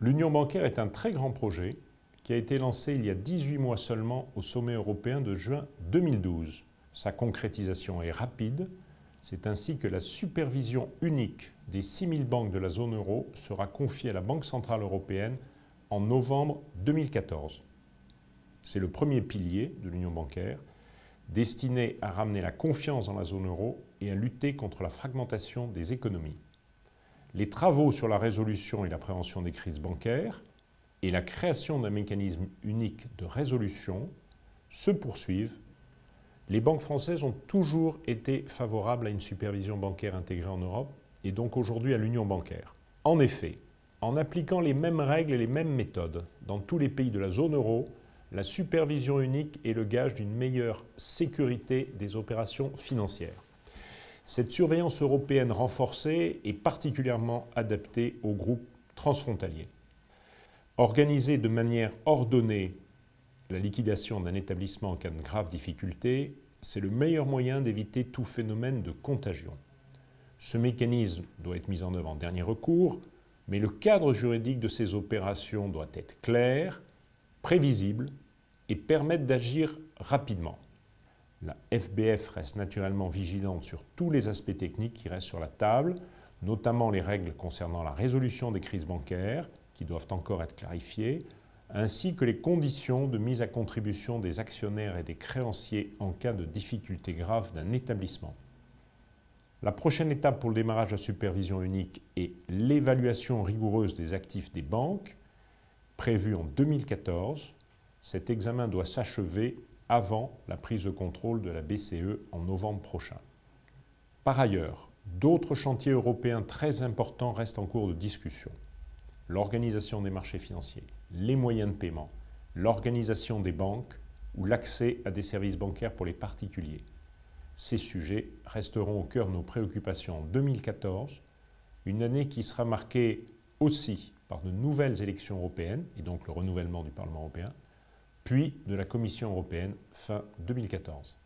L'union bancaire est un très grand projet qui a été lancé il y a 18 mois seulement au sommet européen de juin 2012. Sa concrétisation est rapide. C'est ainsi que la supervision unique des 6000 banques de la zone euro sera confiée à la Banque centrale européenne en novembre 2014. C'est le premier pilier de l'union bancaire, destiné à ramener la confiance dans la zone euro et à lutter contre la fragmentation des économies. Les travaux sur la résolution et la prévention des crises bancaires et la création d'un mécanisme unique de résolution se poursuivent. Les banques françaises ont toujours été favorables à une supervision bancaire intégrée en Europe et donc aujourd'hui à l'union bancaire. En effet, en appliquant les mêmes règles et les mêmes méthodes dans tous les pays de la zone euro, la supervision unique est le gage d'une meilleure sécurité des opérations financières. Cette surveillance européenne renforcée est particulièrement adaptée aux groupes transfrontaliers. Organiser de manière ordonnée la liquidation d'un établissement en cas de graves difficultés, c'est le meilleur moyen d'éviter tout phénomène de contagion. Ce mécanisme doit être mis en œuvre en dernier recours, mais le cadre juridique de ces opérations doit être clair, prévisible et permettre d'agir rapidement. La FBF reste naturellement vigilante sur tous les aspects techniques qui restent sur la table, notamment les règles concernant la résolution des crises bancaires, qui doivent encore être clarifiées, ainsi que les conditions de mise à contribution des actionnaires et des créanciers en cas de difficultés graves d'un établissement. La prochaine étape pour le démarrage de la supervision unique est l'évaluation rigoureuse des actifs des banques, prévue en 2014. Cet examen doit s'achever avant la prise de contrôle de la BCE en novembre prochain. Par ailleurs, d'autres chantiers européens très importants restent en cours de discussion. L'organisation des marchés financiers, les moyens de paiement, l'organisation des banques ou l'accès à des services bancaires pour les particuliers. Ces sujets resteront au cœur de nos préoccupations en 2014, une année qui sera marquée aussi par de nouvelles élections européennes et donc le renouvellement du Parlement européen, puis de la Commission européenne fin 2014.